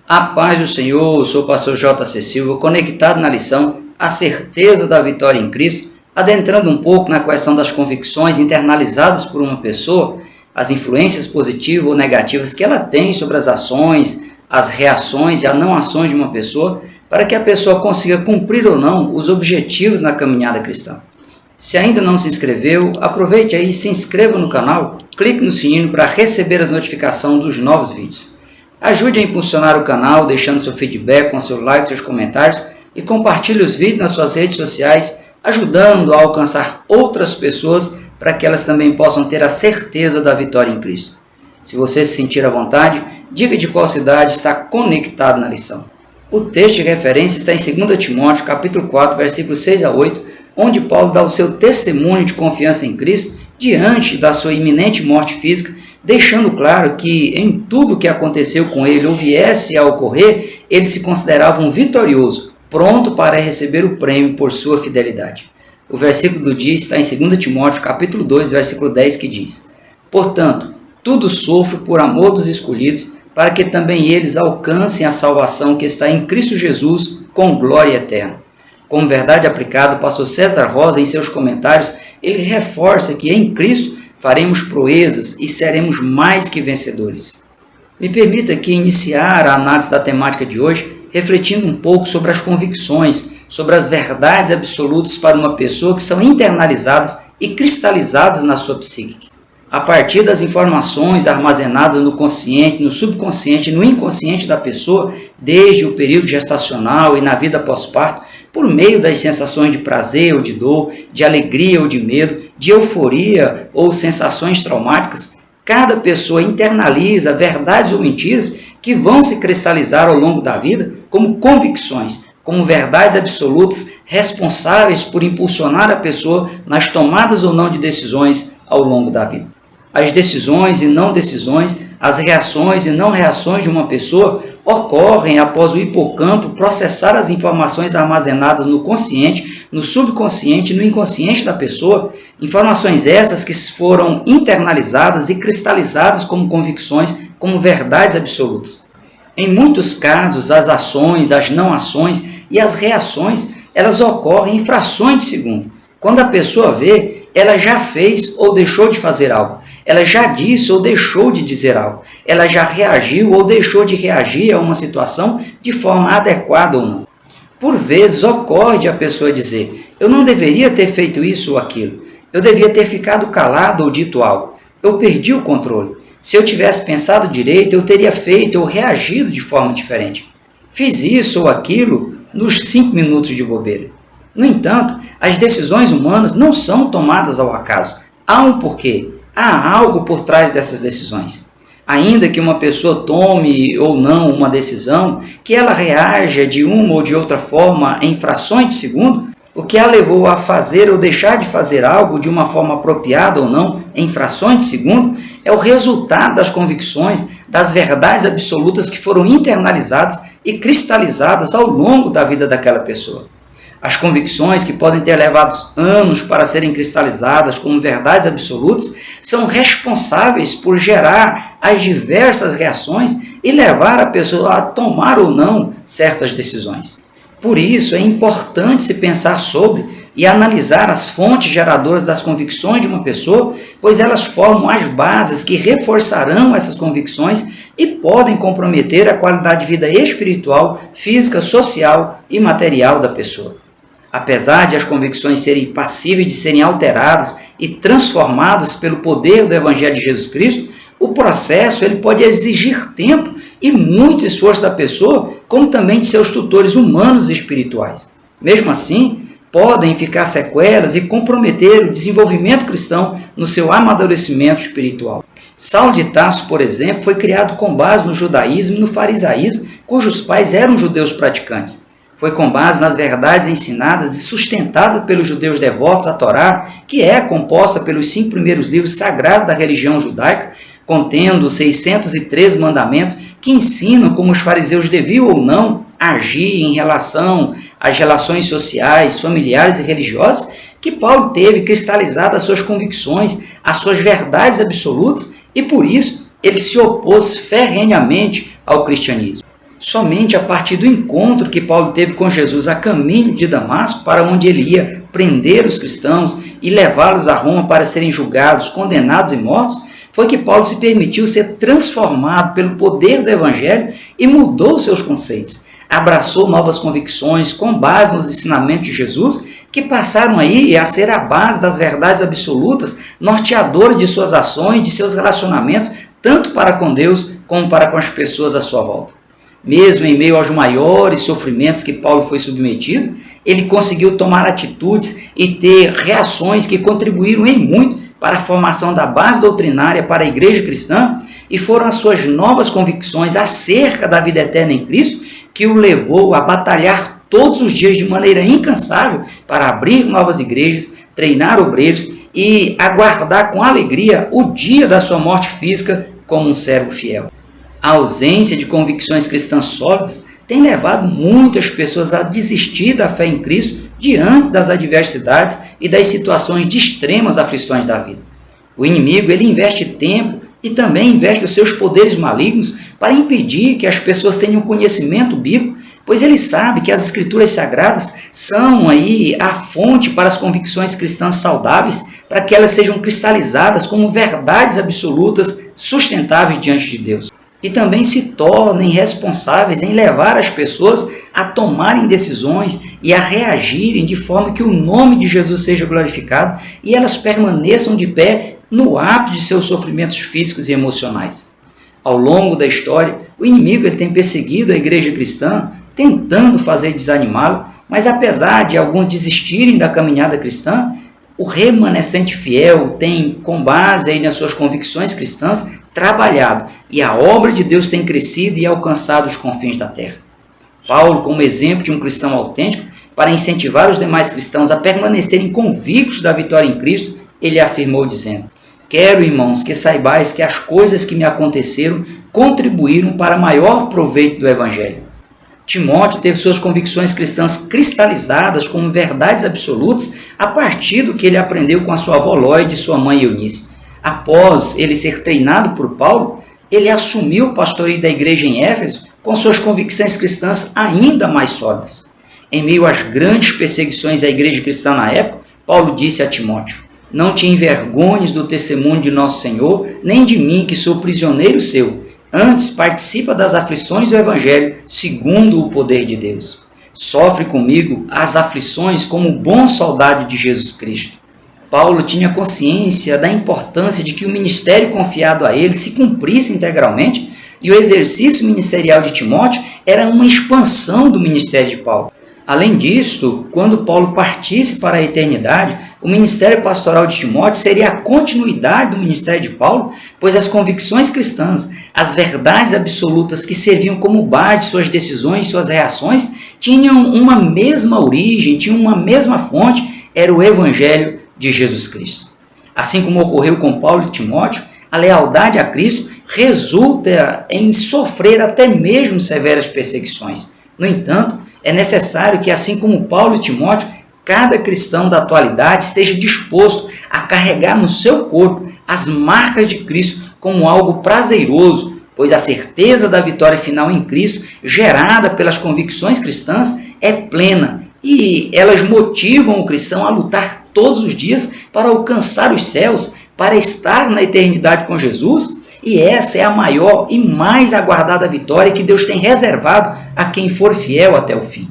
A paz do Senhor, eu sou o pastor J.C. Silva, conectado na lição A Certeza da Vitória em Cristo, adentrando um pouco na questão das convicções internalizadas por uma pessoa, as influências positivas ou negativas que ela tem sobre as ações, as reações e as não ações de uma pessoa, para que a pessoa consiga cumprir ou não os objetivos na caminhada cristã. Se ainda não se inscreveu, aproveite aí e se inscreva no canal, clique no sininho para receber as notificações dos novos vídeos. Ajude a impulsionar o canal, deixando seu feedback com seu like, seus comentários e compartilhe os vídeos nas suas redes sociais, ajudando a alcançar outras pessoas para que elas também possam ter a certeza da vitória em Cristo. Se você se sentir à vontade, diga de qual cidade está conectado na lição. O texto de referência está em 2 Timóteo, capítulo 4, versículos 6 a 8, onde Paulo dá o seu testemunho de confiança em Cristo diante da sua iminente morte física, deixando claro que em tudo o que aconteceu com ele ou viesse a ocorrer, ele se considerava um vitorioso, pronto para receber o prêmio por sua fidelidade. O versículo do dia está em 2 Timóteo, capítulo 2, versículo 10, que diz: Portanto, tudo sofro por amor dos escolhidos, para que também eles alcancem a salvação que está em Cristo Jesus com glória eterna. Como verdade aplicada, o pastor César Rosa, em seus comentários, ele reforça que em Cristo faremos proezas e seremos mais que vencedores. Me permita aqui iniciar a análise da temática de hoje, refletindo um pouco sobre as convicções, sobre as verdades absolutas para uma pessoa que são internalizadas e cristalizadas na sua psique. A partir das informações armazenadas no consciente, no subconsciente e no inconsciente da pessoa, desde o período gestacional e na vida pós-parto, por meio das sensações de prazer ou de dor, de alegria ou de medo, de euforia ou sensações traumáticas, cada pessoa internaliza verdades ou mentiras que vão se cristalizar ao longo da vida como convicções, como verdades absolutas responsáveis por impulsionar a pessoa nas tomadas ou não de decisões ao longo da vida. As decisões e não decisões, as reações e não reações de uma pessoa ocorrem após o hipocampo processar as informações armazenadas no consciente, no subconsciente e no inconsciente da pessoa, informações essas que foram internalizadas e cristalizadas como convicções, como verdades absolutas. Em muitos casos, as ações, as não ações e as reações, elas ocorrem em frações de segundo. Quando a pessoa vê, ela já fez ou deixou de fazer algo. Ela já disse ou deixou de dizer algo. Ela já reagiu ou deixou de reagir a uma situação de forma adequada ou não. Por vezes ocorre de a pessoa dizer: eu não deveria ter feito isso ou aquilo. Eu devia ter ficado calado ou dito algo. Eu perdi o controle. Se eu tivesse pensado direito, eu teria feito ou reagido de forma diferente. Fiz isso ou aquilo nos 5 minutos de bobeira. No entanto, as decisões humanas não são tomadas ao acaso. Há um porquê. Há algo por trás dessas decisões. Ainda que uma pessoa tome ou não uma decisão, que ela reaja de uma ou de outra forma em frações de segundo, o que a levou a fazer ou deixar de fazer algo de uma forma apropriada ou não em frações de segundo, é o resultado das convicções, das verdades absolutas que foram internalizadas e cristalizadas ao longo da vida daquela pessoa. As convicções, que podem ter levado anos para serem cristalizadas como verdades absolutas, são responsáveis por gerar as diversas reações e levar a pessoa a tomar ou não certas decisões. Por isso, é importante se pensar sobre e analisar as fontes geradoras das convicções de uma pessoa, pois elas formam as bases que reforçarão essas convicções e podem comprometer a qualidade de vida espiritual, física, social e material da pessoa. Apesar de as convicções serem passíveis de serem alteradas e transformadas pelo poder do Evangelho de Jesus Cristo, o processo ele pode exigir tempo e muito esforço da pessoa, como também de seus tutores humanos e espirituais. Mesmo assim, podem ficar sequelas e comprometer o desenvolvimento cristão no seu amadurecimento espiritual. Saulo de Tarso, por exemplo, foi criado com base no judaísmo e no farisaísmo, cujos pais eram judeus praticantes. Foi com base nas verdades ensinadas e sustentadas pelos judeus devotos à Torá, que é composta pelos 5 primeiros livros sagrados da religião judaica, contendo 613 mandamentos que ensinam como os fariseus deviam ou não agir em relação às relações sociais, familiares e religiosas, que Paulo teve cristalizadas as suas convicções, as suas verdades absolutas, e por isso ele se opôs ferrenhamente ao cristianismo. Somente a partir do encontro que Paulo teve com Jesus a caminho de Damasco, para onde ele ia prender os cristãos e levá-los a Roma para serem julgados, condenados e mortos, foi que Paulo se permitiu ser transformado pelo poder do Evangelho e mudou seus conceitos. Abraçou novas convicções com base nos ensinamentos de Jesus, que passaram aí a ser a base das verdades absolutas, norteadoras de suas ações, de seus relacionamentos, tanto para com Deus como para com as pessoas à sua volta. Mesmo em meio aos maiores sofrimentos que Paulo foi submetido, ele conseguiu tomar atitudes e ter reações que contribuíram em muito para a formação da base doutrinária para a igreja cristã, e foram as suas novas convicções acerca da vida eterna em Cristo que o levou a batalhar todos os dias de maneira incansável para abrir novas igrejas, treinar obreiros e aguardar com alegria o dia da sua morte física como um servo fiel. A ausência de convicções cristãs sólidas tem levado muitas pessoas a desistir da fé em Cristo diante das adversidades e das situações de extremas aflições da vida. O inimigo ele investe tempo e também investe os seus poderes malignos para impedir que as pessoas tenham conhecimento bíblico, pois ele sabe que as Escrituras Sagradas são aí a fonte para as convicções cristãs saudáveis, para que elas sejam cristalizadas como verdades absolutas, sustentáveis diante de Deus. E também se tornem responsáveis em levar as pessoas a tomarem decisões e a reagirem de forma que o nome de Jesus seja glorificado e elas permaneçam de pé no ápice de seus sofrimentos físicos e emocionais. Ao longo da história, o inimigo ele tem perseguido a igreja cristã, tentando fazer desanimá-la, mas apesar de alguns desistirem da caminhada cristã, o remanescente fiel tem, com base aí nas suas convicções cristãs, trabalhado, e a obra de Deus tem crescido e alcançado os confins da terra. Paulo, como exemplo de um cristão autêntico, para incentivar os demais cristãos a permanecerem convictos da vitória em Cristo, ele afirmou dizendo: quero, irmãos, que saibais que as coisas que me aconteceram contribuíram para maior proveito do Evangelho. Timóteo teve suas convicções cristãs cristalizadas como verdades absolutas a partir do que ele aprendeu com a sua avó Lóide e sua mãe Eunice. Após ele ser treinado por Paulo, ele assumiu o pastoreio da igreja em Éfeso com suas convicções cristãs ainda mais sólidas. Em meio às grandes perseguições à igreja cristã na época, Paulo disse a Timóteo: não te envergonhes do testemunho de nosso Senhor, nem de mim, que sou prisioneiro seu. Antes, participa das aflições do Evangelho, segundo o poder de Deus. Sofre comigo as aflições como bom soldado de Jesus Cristo. Paulo tinha consciência da importância de que o ministério confiado a ele se cumprisse integralmente, e o exercício ministerial de Timóteo era uma expansão do ministério de Paulo. Além disso, quando Paulo partisse para a eternidade, o ministério pastoral de Timóteo seria a continuidade do ministério de Paulo, pois as convicções cristãs, as verdades absolutas que serviam como base de suas decisões e suas reações, tinham uma mesma origem, tinham uma mesma fonte, era o Evangelho de Jesus Cristo. Assim como ocorreu com Paulo e Timóteo, a lealdade a Cristo resulta em sofrer até mesmo severas perseguições. No entanto, é necessário que, assim como Paulo e Timóteo, cada cristão da atualidade esteja disposto a carregar no seu corpo as marcas de Cristo como algo prazeroso, pois a certeza da vitória final em Cristo, gerada pelas convicções cristãs, é plena e elas motivam o cristão a lutar todos os dias para alcançar os céus, para estar na eternidade com Jesus. E essa é a maior e mais aguardada vitória que Deus tem reservado a quem for fiel até o fim.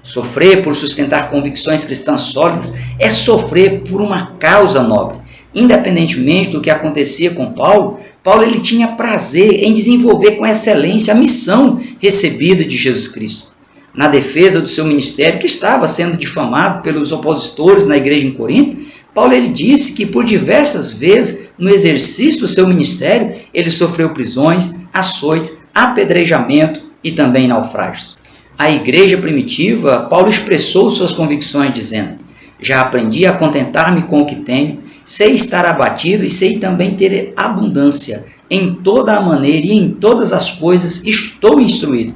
Sofrer por sustentar convicções cristãs sólidas é sofrer por uma causa nobre. Independentemente do que acontecia com Paulo, ele tinha prazer em desenvolver com excelência a missão recebida de Jesus Cristo. Na defesa do seu ministério, que estava sendo difamado pelos opositores na igreja em Corinto, Paulo ele disse que por diversas vezes, no exercício do seu ministério, ele sofreu prisões, açoites, apedrejamento e também naufrágios. À igreja primitiva, Paulo expressou suas convicções dizendo: já aprendi a contentar-me com o que tenho, sei estar abatido e sei também ter abundância. Em toda a maneira e em todas as coisas estou instruído,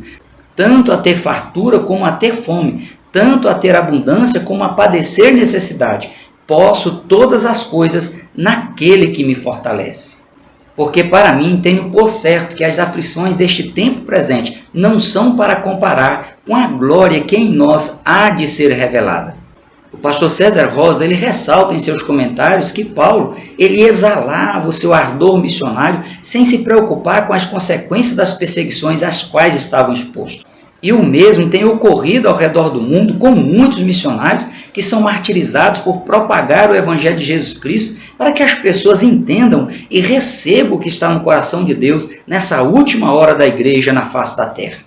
tanto a ter fartura como a ter fome, tanto a ter abundância como a padecer necessidade. Posso todas as coisas naquele que me fortalece. Porque para mim tenho por certo que as aflições deste tempo presente não são para comparar com a glória que em nós há de ser revelada. O pastor César Rosa ele ressalta em seus comentários que Paulo ele exalava o seu ardor missionário sem se preocupar com as consequências das perseguições às quais estavam expostos. E o mesmo tem ocorrido ao redor do mundo com muitos missionários que são martirizados por propagar o Evangelho de Jesus Cristo para que as pessoas entendam e recebam o que está no coração de Deus nessa última hora da igreja na face da terra.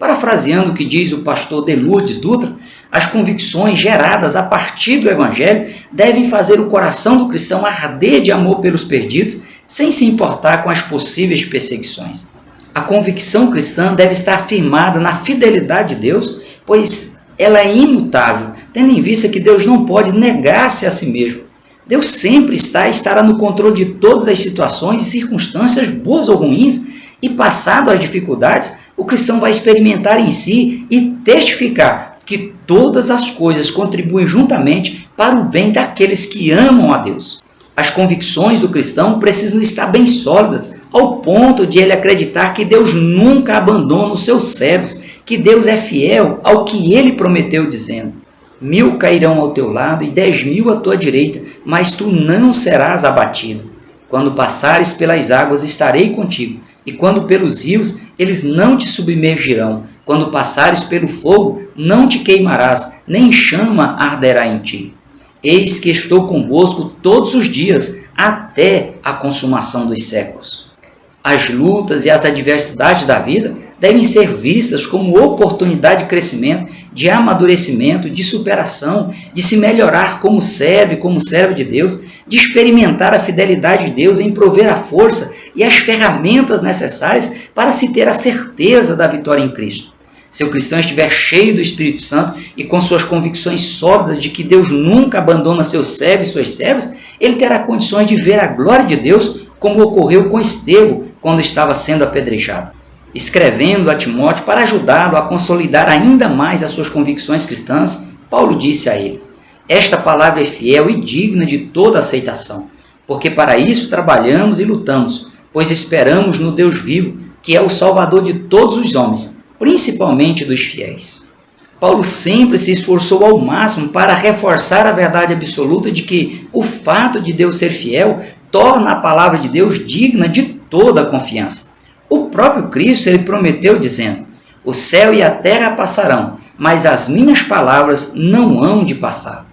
Parafraseando o que diz o pastor de Lourdes Dutra, as convicções geradas a partir do Evangelho devem fazer o coração do cristão arder de amor pelos perdidos, sem se importar com as possíveis perseguições. A convicção cristã deve estar firmada na fidelidade de Deus, pois ela é imutável, tendo em vista que Deus não pode negar-se a si mesmo. Deus sempre está e estará no controle de todas as situações e circunstâncias, boas ou ruins, e passado as dificuldades, o cristão vai experimentar em si e testificar que todas as coisas contribuem juntamente para o bem daqueles que amam a Deus. As convicções do cristão precisam estar bem sólidas, ao ponto de ele acreditar que Deus nunca abandona os seus servos, que Deus é fiel ao que ele prometeu, dizendo: 1000 cairão ao teu lado e 10.000 à tua direita, mas tu não serás abatido. Quando passares pelas águas, estarei contigo, e quando pelos rios, eles não te submergirão. Quando passares pelo fogo, não te queimarás, nem chama arderá em ti. Eis que estou convosco todos os dias, até a consumação dos séculos. As lutas e as adversidades da vida devem ser vistas como oportunidade de crescimento, de amadurecimento, de superação, de se melhorar como servo de Deus, de experimentar a fidelidade de Deus em prover a força e as ferramentas necessárias para se ter a certeza da vitória em Cristo. Se o cristão estiver cheio do Espírito Santo e com suas convicções sólidas de que Deus nunca abandona seus servos e suas servas, ele terá condições de ver a glória de Deus, como ocorreu com Estevão quando estava sendo apedrejado. Escrevendo a Timóteo para ajudá-lo a consolidar ainda mais as suas convicções cristãs, Paulo disse a ele: esta palavra é fiel e digna de toda aceitação, porque para isso trabalhamos e lutamos, pois esperamos no Deus vivo, que é o Salvador de todos os homens, principalmente dos fiéis. Paulo sempre se esforçou ao máximo para reforçar a verdade absoluta de que o fato de Deus ser fiel torna a palavra de Deus digna de toda a confiança. O próprio Cristo ele prometeu dizendo: o céu e a terra passarão, mas as minhas palavras não hão de passar.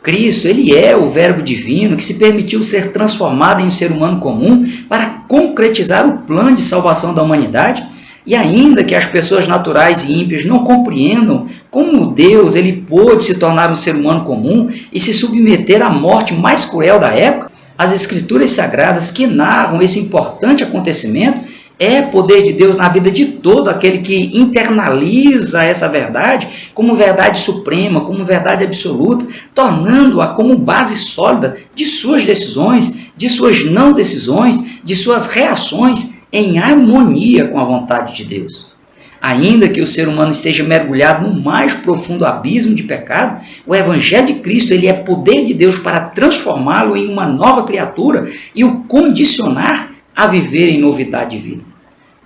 Cristo ele é o Verbo divino que se permitiu ser transformado em um ser humano comum para concretizar o plano de salvação da humanidade. E ainda que as pessoas naturais e ímpias não compreendam como Deus ele pôde se tornar um ser humano comum e se submeter à morte mais cruel da época, as Escrituras Sagradas que narram esse importante acontecimento é poder de Deus na vida de todo aquele que internaliza essa verdade como verdade suprema, como verdade absoluta, tornando-a como base sólida de suas decisões, de suas não decisões, de suas reações em harmonia com a vontade de Deus. Ainda que o ser humano esteja mergulhado no mais profundo abismo de pecado, o Evangelho de Cristo ele é poder de Deus para transformá-lo em uma nova criatura e o condicionar a viver em novidade de vida.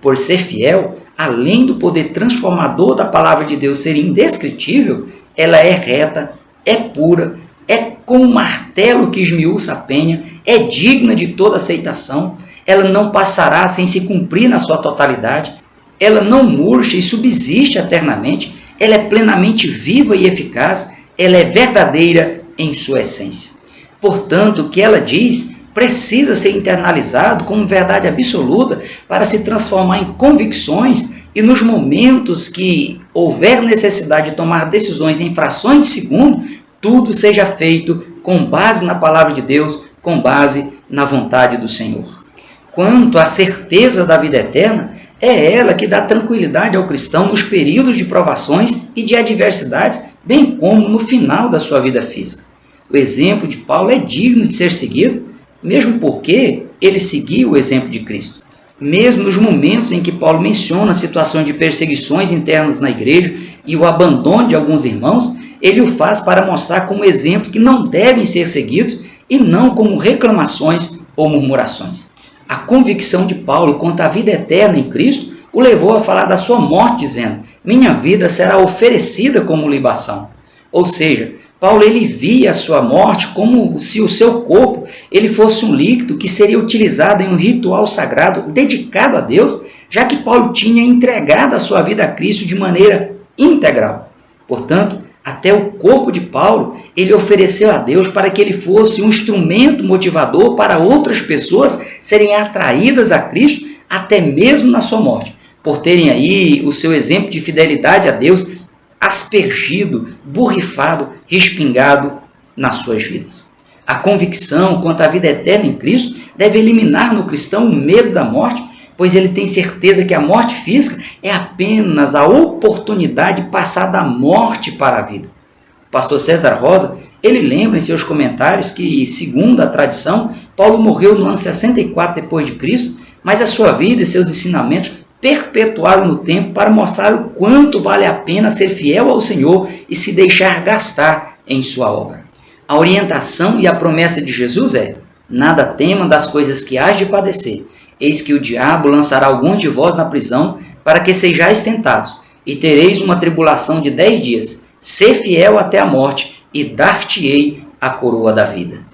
Por ser fiel, além do poder transformador da palavra de Deus ser indescritível, ela é reta, é pura, é como um martelo que esmiuça a penha, é digna de toda aceitação, ela não passará sem se cumprir na sua totalidade, ela não murcha e subsiste eternamente, ela é plenamente viva e eficaz, ela é verdadeira em sua essência. Portanto, o que ela diz precisa ser internalizado como verdade absoluta para se transformar em convicções e nos momentos que houver necessidade de tomar decisões em frações de segundo, tudo seja feito com base na palavra de Deus, com base na vontade do Senhor. Quanto à certeza da vida eterna, é ela que dá tranquilidade ao cristão nos períodos de provações e de adversidades, bem como no final da sua vida física. O exemplo de Paulo é digno de ser seguido, mesmo porque ele seguiu o exemplo de Cristo. Mesmo nos momentos em que Paulo menciona situações de perseguições internas na igreja e o abandono de alguns irmãos, ele o faz para mostrar como exemplos que não devem ser seguidos e não como reclamações ou murmurações. A convicção de Paulo quanto à vida eterna em Cristo o levou a falar da sua morte, dizendo: minha vida será oferecida como libação. Ou seja, Paulo ele via a sua morte como se o seu corpo ele fosse um líquido que seria utilizado em um ritual sagrado dedicado a Deus, já que Paulo tinha entregado a sua vida a Cristo de maneira integral. Portanto, até o corpo de Paulo ele ofereceu a Deus para que ele fosse um instrumento motivador para outras pessoas serem atraídas a Cristo até mesmo na sua morte, por terem aí o seu exemplo de fidelidade a Deus aspergido, borrifado, respingado nas suas vidas. A convicção quanto à vida eterna em Cristo deve eliminar no cristão o medo da morte, pois ele tem certeza que a morte física é apenas a oportunidade de passar da morte para a vida. O pastor César Rosa, ele lembra em seus comentários que, segundo a tradição, Paulo morreu no ano 64 d.C., mas a sua vida e seus ensinamentos perpetuaram no tempo para mostrar o quanto vale a pena ser fiel ao Senhor e se deixar gastar em sua obra. A orientação e a promessa de Jesus é: nada temam das coisas que hás de padecer. Eis que o diabo lançará alguns de vós na prisão, para que sejais tentados, e tereis uma tribulação de 10 dias. Sê fiel até a morte, e dar-te-ei a coroa da vida.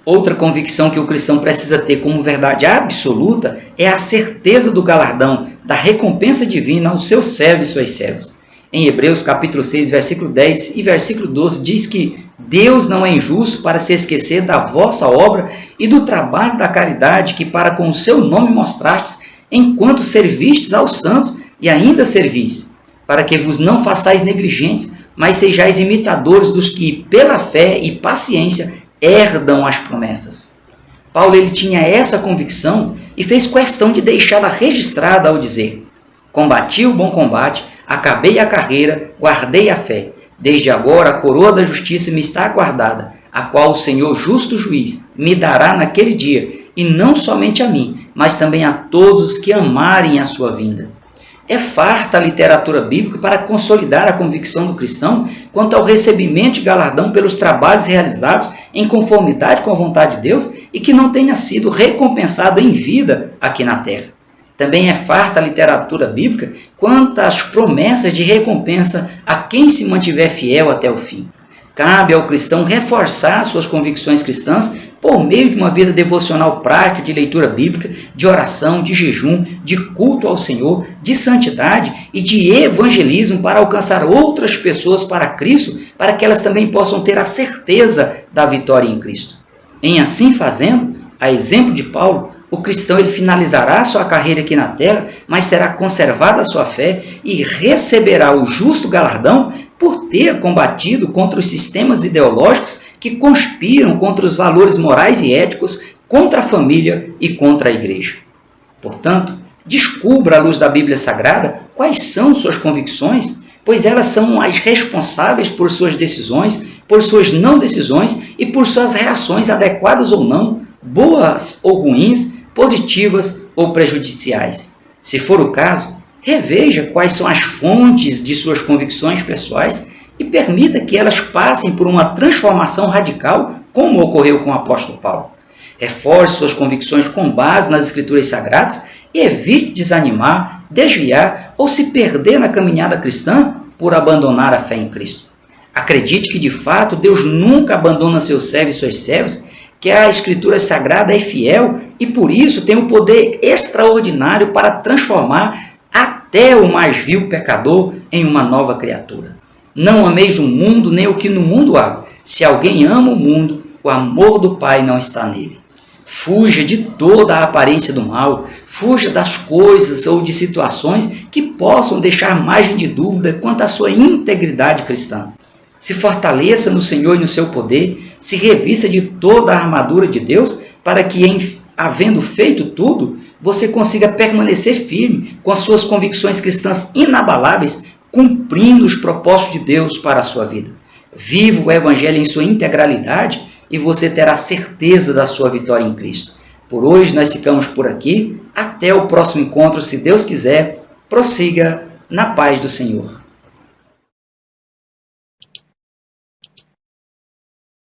Outra convicção que o cristão precisa ter como verdade absoluta é a certeza do galardão, da recompensa divina aos seus servos e suas servas. Em Hebreus capítulo 6, versículo 10 e versículo 12, diz que Deus não é injusto para se esquecer da vossa obra e do trabalho da caridade que para com o seu nome mostrastes, enquanto servistes aos santos e ainda servis, para que vos não façais negligentes, mas sejais imitadores dos que, pela fé e paciência, herdam as promessas. Paulo ele tinha essa convicção e fez questão de deixá-la registrada ao dizer: combati o bom combate, acabei a carreira, guardei a fé. Desde agora a coroa da justiça me está aguardada, a qual o Senhor justo juiz me dará naquele dia, e não somente a mim, mas também a todos os que amarem a sua vinda. É farta a literatura bíblica para consolidar a convicção do cristão quanto ao recebimento de galardão pelos trabalhos realizados em conformidade com a vontade de Deus e que não tenha sido recompensado em vida aqui na terra. Também é farta a literatura bíblica quanto às promessas de recompensa a quem se mantiver fiel até o fim. Cabe ao cristão reforçar suas convicções cristãs por meio de uma vida devocional prática de leitura bíblica, de oração, de jejum, de culto ao Senhor, de santidade e de evangelismo para alcançar outras pessoas para Cristo, para que elas também possam ter a certeza da vitória em Cristo. Em assim fazendo, a exemplo de Paulo, o cristão ele finalizará sua carreira aqui na terra, mas será conservada a sua fé e receberá o justo galardão por ter combatido contra os sistemas ideológicos que conspiram contra os valores morais e éticos, contra a família e contra a igreja. Portanto, descubra à luz da Bíblia Sagrada quais são suas convicções, pois elas são as responsáveis por suas decisões, por suas não decisões e por suas reações adequadas ou não, boas ou ruins, positivas ou prejudiciais. Se for o caso, reveja quais são as fontes de suas convicções pessoais e permita que elas passem por uma transformação radical, como ocorreu com o apóstolo Paulo. Reforce suas convicções com base nas Escrituras Sagradas e evite desanimar, desviar ou se perder na caminhada cristã por abandonar a fé em Cristo. Acredite que, de fato, Deus nunca abandona seus servos e suas servas, que a Escritura Sagrada é fiel e, por isso, tem um poder extraordinário para transformar até o mais vil pecador em uma nova criatura. Não ameis o mundo nem o que no mundo há. Se alguém ama o mundo, o amor do Pai não está nele. Fuja de toda a aparência do mal, fuja das coisas ou de situações que possam deixar margem de dúvida quanto à sua integridade cristã. Se fortaleça no Senhor e no seu poder, se revista de toda a armadura de Deus, para que, havendo feito tudo, você consiga permanecer firme com as suas convicções cristãs inabaláveis, cumprindo os propósitos de Deus para a sua vida. Viva o Evangelho em sua integralidade e você terá certeza da sua vitória em Cristo. Por hoje nós ficamos por aqui. Até o próximo encontro, se Deus quiser. Prossiga na paz do Senhor.